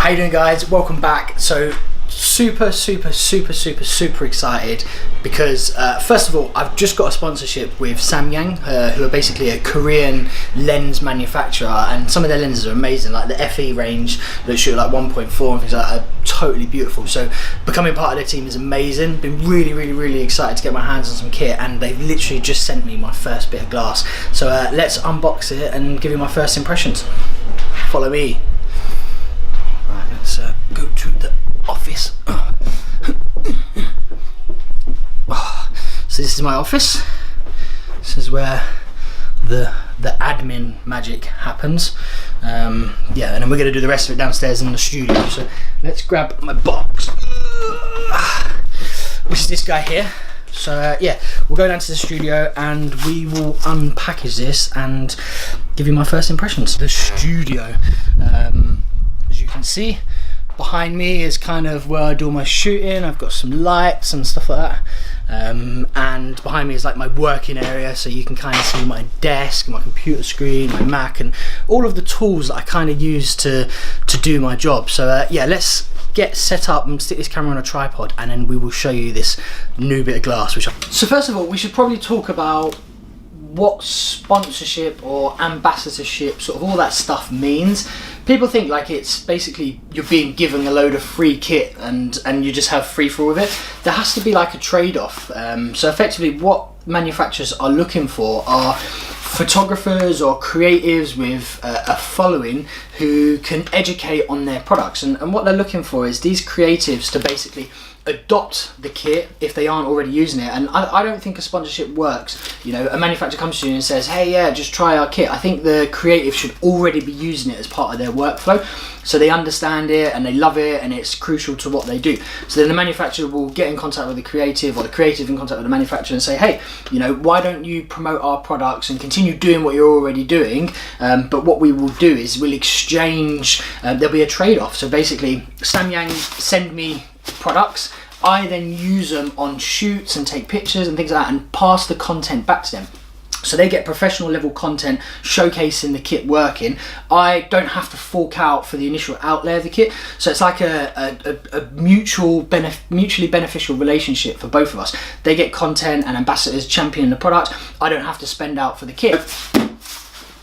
How you doing, guys? Welcome back. So super excited because first of all, I've just got a sponsorship with Samyang, who are basically a Korean lens manufacturer, and some of their lenses are amazing, like the FE range that shoot like 1.4 and things like that are totally beautiful. So becoming part of their team is amazing. Been really excited to get my hands on some kit, and they've literally just sent me my first bit of glass. So let's unbox it and give you my first impressions. Follow me. Right, let's go to the office. So this is my office. This is where the admin magic happens. Yeah, and then we're going to do the rest of it downstairs in the studio. So let's grab my box, which is this guy here. So yeah, we'll go down to the studio and we will unpackage this and give you my first impressions. The studio, as you can see, behind me is kind of where I do all my shooting. I've got some lights and stuff like that, and behind me is like my working area, so you can kind of see my desk, my computer screen, my Mac, and all of the tools that I kind of use to do my job. So yeah, let's get set up and stick this camera on a tripod, and then we will show you this new bit of glass. So first of all, we should probably talk about what sponsorship or ambassadorship, sort of all that stuff means. People think like it's basically you're being given a load of free kit and you just have free for all of it. There has to be like a trade-off. So effectively what manufacturers are looking for are photographers or creatives with a following who can educate on their products, and what they're looking for is these creatives to basically adopt the kit if they aren't already using it. And I don't think a sponsorship works. You know, a manufacturer comes to you and says, hey, yeah, just try our kit. I think the creative should already be using it as part of their workflow, so they understand it and they love it and it's crucial to what they do. So then the manufacturer will get in contact with the creative, or the creative in contact with the manufacturer, and say, hey, you know, why don't you promote our products and continue doing what you're already doing, but what we will do is we'll exchange, there'll be a trade-off. So basically Samyang send me products, I then use them on shoots and take pictures and things like that and pass the content back to them. So they get professional level content showcasing the kit working. I don't have to fork out for the initial outlay of the kit. So it's like a mutually beneficial relationship for both of us. They get content and ambassadors championing the product. I don't have to spend out for the kit.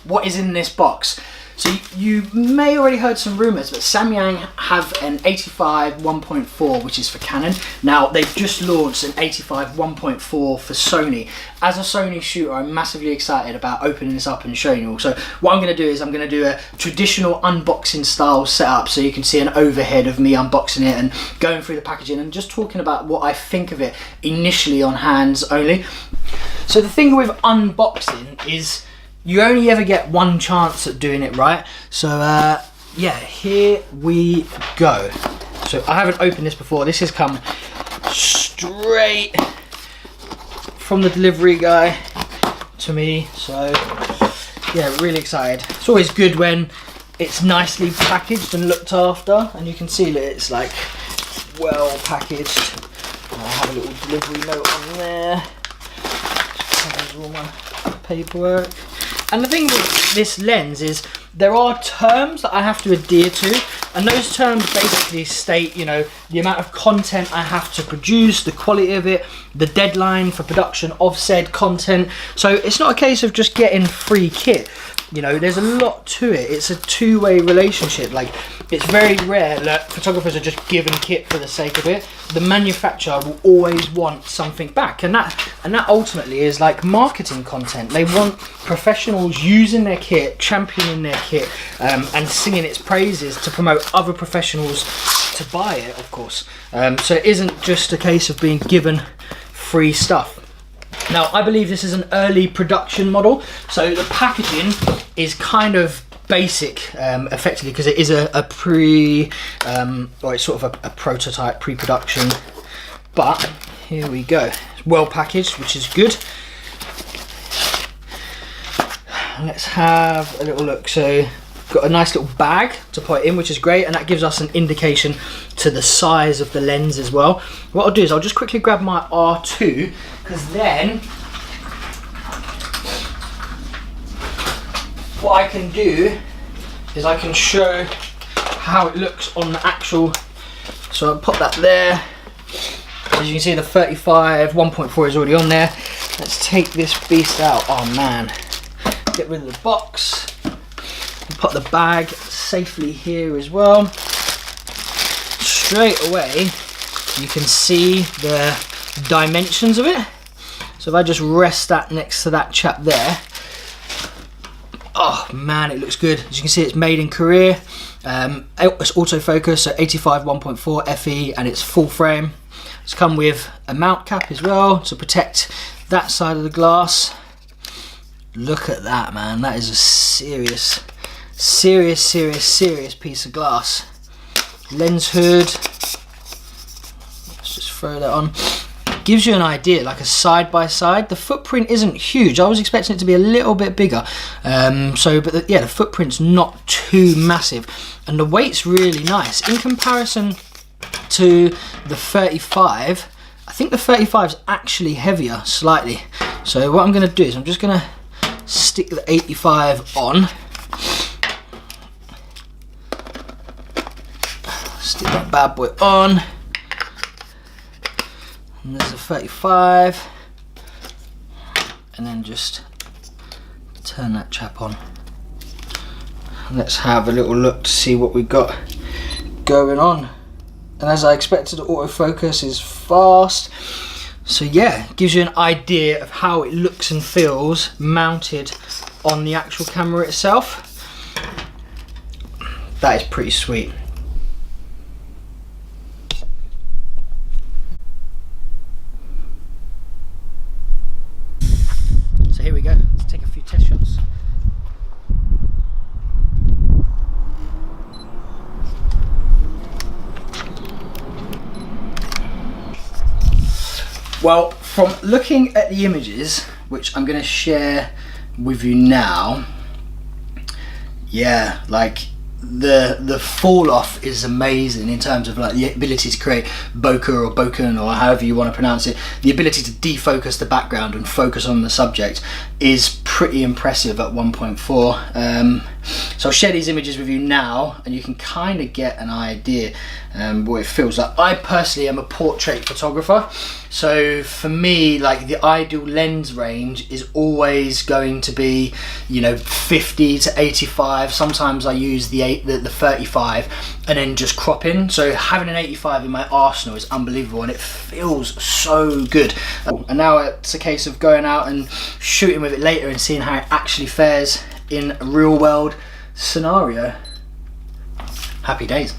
What is in this box? So you may already heard some rumors, but Samyang have an 85 1.4, which is for Canon. Now they've just launched an 85 1.4 for Sony. As a Sony shooter, I'm massively excited about opening this up and showing you all. So what I'm going to do is I'm going to do a traditional unboxing style setup, so you can see an overhead of me unboxing it and going through the packaging and just talking about what I think of it initially on hands only. So the thing with unboxing is you only ever get one chance at doing it right. So yeah, here we go. So I haven't opened this before. This has come straight from the delivery guy to me. So yeah, really excited. It's always good when it's nicely packaged and looked after, and you can see that it's like well packaged. I have a little delivery note on there. Just covers all my paperwork. And the thing with this lens is there are terms that I have to adhere to, and those terms basically state, you know, the amount of content I have to produce, the quality of it, the deadline for production of said content. So it's not a case of just getting free kit. You know, there's a lot to it. It's a two-way relationship. Like, it's very rare that photographers are just given kit for the sake of it. The manufacturer will always want something back, and that ultimately is like marketing content. They want professionals using their kit, championing their kit, and singing its praises to promote other professionals to buy it, of course. So it isn't just a case of being given free stuff. Now, I believe this is an early production model, so the packaging is kind of basic, effectively, because it is a or it's sort of a prototype pre-production. But here we go. It's well packaged, which is good. Let's have a little look. So got a nice little bag to put it in, which is great, and that gives us an indication to the size of the lens as well. What I'll do is I'll just quickly grab my R2, because then what I can do is I can show how it looks on the actual, so I'll pop that there. As you can see, the 35 1.4 is already on there. Let's take this beast out. Oh man, get rid of the box, put the bag safely here as well. Straight away you can see the dimensions of it. So if I just rest that next to that chap there, oh man, it looks good. As you can see, it's made in Korea. It's autofocus, so 85 1.4 FE, and it's full frame. It's come with a mount cap as well to protect that side of the glass. Look at that, man. That is a serious piece of glass. Lens hood. Let's just throw that on. Gives you an idea, like a side by side. The footprint isn't huge. I was expecting it to be a little bit bigger. The footprint's not too massive, and the weight's really nice in comparison to the 35. I think the 35 is actually heavier slightly. So what I'm going to do is I'm just going to stick the 85 on. Stick that bad boy on. And there's a 35, and then just turn that chap on. Let's have a little look to see what we've got going on. And as I expected, the autofocus is fast. So yeah, it gives you an idea of how it looks and feels mounted on the actual camera itself. That is pretty sweet. So here we go, let's take a few test shots. Well, from looking at the images, which I'm going to share with you now, yeah, like the fall off is amazing in terms of like the ability to create bokeh or bokeh or however you want to pronounce it. The ability to defocus the background and focus on the subject is pretty impressive at 1.4. So I'll share these images with you now, and you can kind of get an idea what it feels like. I personally am a portrait photographer, so for me, like, the ideal lens range is always going to be, you know, 50 to 85. Sometimes I use the 35 and then just crop in. So having an 85 in my arsenal is unbelievable, and it feels so good. And now it's a case of going out and shooting with it later and seeing how it actually fares in a real world scenario. Happy days.